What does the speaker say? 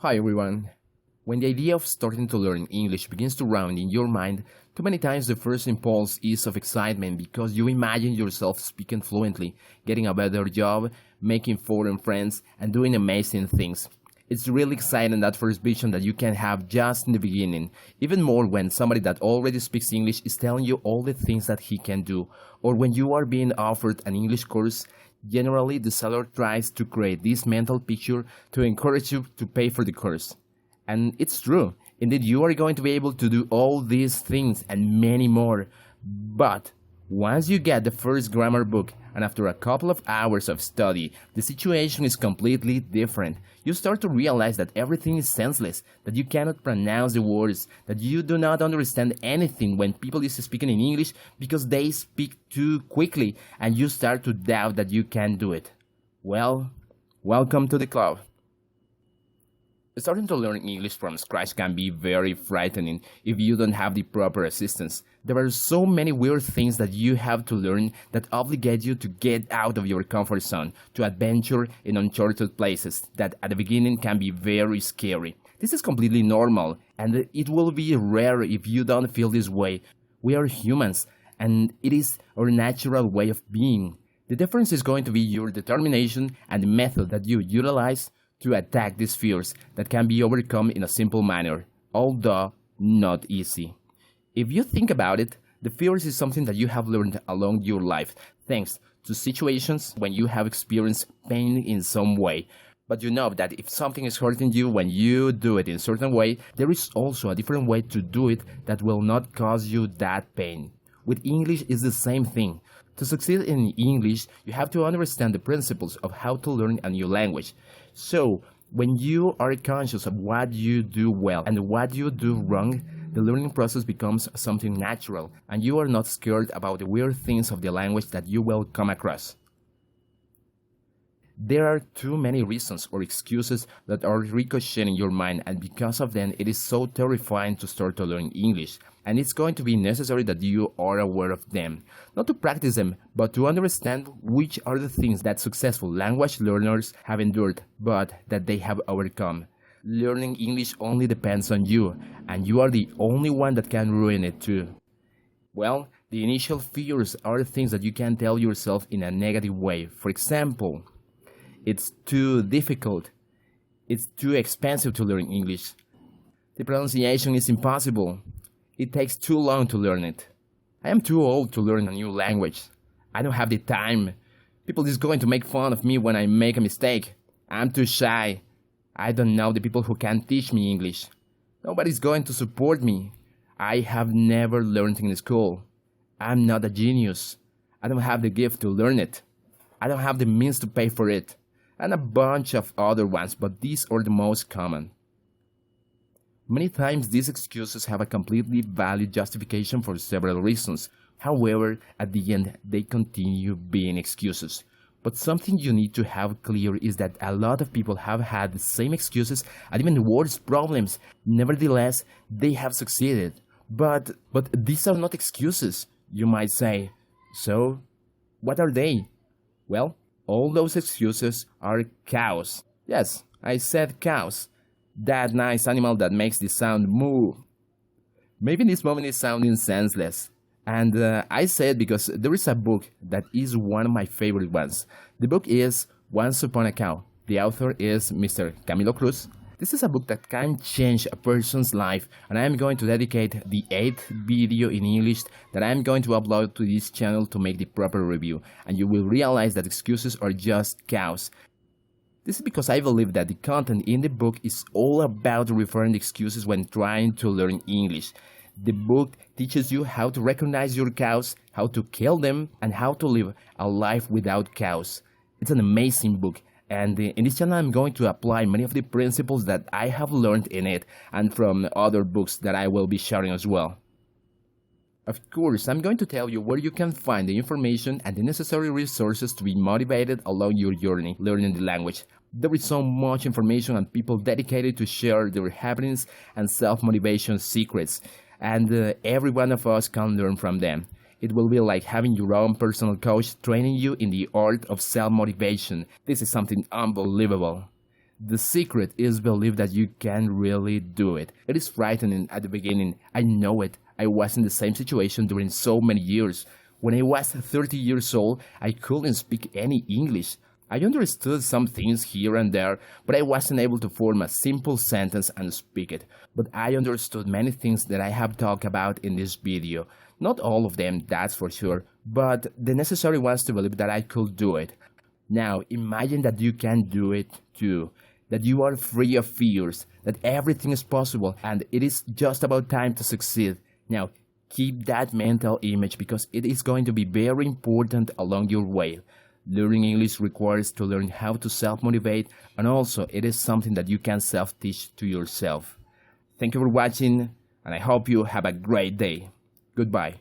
Hi everyone. When the idea of starting to learn English begins to round in your mind, too many times the first impulse is of excitement because you imagine yourself speaking fluently, getting a better job, making foreign friends, and doing amazing things. It's really exciting that first vision that you can have just in the beginning, even more when somebody that already speaks English is telling you all the things that he can do, or when you are being offered an English course. Generally, the seller tries to create this mental picture to encourage you to pay for the course. And it's true. Indeed, you are going to be able to do all these things and many more. But once you get the first grammar book and after a couple of hours of study, the situation is completely different. You start to realize that everything is senseless, that you cannot pronounce the words, that you do not understand anything when people is speaking in English because they speak too quickly, and you start to doubt that you can do it. Well, welcome to the club. Starting to learn English from scratch can be very frightening if you don't have the proper assistance. There are so many weird things that you have to learn that obligate you to get out of your comfort zone, to adventure in uncharted places that at the beginning can be very scary. This is completely normal, and it will be rare if you don't feel this way. We are humans, and it is our natural way of being. The difference is going to be your determination and the method that you utilize to attack these fears that can be overcome in a simple manner, although not easy. If you think about it, the fears is something that you have learned along your life, thanks to situations when you have experienced pain in some way. But you know that if something is hurting you when you do it in a certain way, there is also a different way to do it that will not cause you that pain. With English, it's the same thing. To succeed in English, you have to understand the principles of how to learn a new language. So, when you are conscious of what you do well and what you do wrong, the learning process becomes something natural, and you are not scared about the weird things of the language that you will come across. There are too many reasons or excuses that are ricocheting in your mind, and because of them, it is so terrifying to start to learn English. And it's going to be necessary that you are aware of them. Not to practice them, but to understand which are the things that successful language learners have endured, but that they have overcome. Learning English only depends on you, and you are the only one that can ruin it too. Well, the initial fears are things that you can tell yourself in a negative way. For example, it's too difficult. It's too expensive to learn English. The pronunciation is impossible. It takes too long to learn it. I am too old to learn a new language. I don't have the time. People is going to make fun of me when I make a mistake. I'm too shy. I don't know the people who can teach me English. Nobody's going to support me. I have never learned in school. I'm not a genius. I don't have the gift to learn it. I don't have the means to pay for it. And a bunch of other ones, but these are the most common. Many times these excuses have a completely valid justification for several reasons. However, at the end, they continue being excuses. But something you need to have clear is that a lot of people have had the same excuses and even worse problems. Nevertheless, they have succeeded. But these are not excuses, you might say. So, what are they? Well, all those excuses are cows. Yes, I said cows. That nice animal that makes the sound moo. Maybe this moment is sounding senseless. And I say it because there is a book that is one of my favorite ones. The book is Once Upon a Cow. The author is Mr. Camilo Cruz. This is a book that can change a person's life, and I am going to dedicate the 8th video in English that I am going to upload to this channel to make the proper review, and you will realize that excuses are just cows. This is because I believe that the content in the book is all about referring excuses when trying to learn English. The book teaches you how to recognize your cows, how to kill them, and how to live a life without cows. It's an amazing book. And in this channel, I'm going to apply many of the principles that I have learned in it and from other books that I will be sharing as well. Of course, I'm going to tell you where you can find the information and the necessary resources to be motivated along your journey learning the language. There is so much information and people dedicated to share their happenings and self-motivation secrets, and every one of us can learn from them. It will be like having your own personal coach training you in the art of self-motivation. This is something unbelievable. The secret is believe that you can really do it. It is frightening at the beginning. I know it. I was in the same situation during so many years. When I was 30 years old, I couldn't speak any English. I understood some things here and there, but I wasn't able to form a simple sentence and speak it. But I understood many things that I have talked about in this video. Not all of them, that's for sure, but the necessary ones to believe that I could do it. Now, imagine that you can do it too. That you are free of fears, that everything is possible, and it is just about time to succeed. Now, keep that mental image because it is going to be very important along your way. Learning English requires to learn how to self-motivate, and also it is something that you can self-teach to yourself. Thank you for watching, and I hope you have a great day. Goodbye.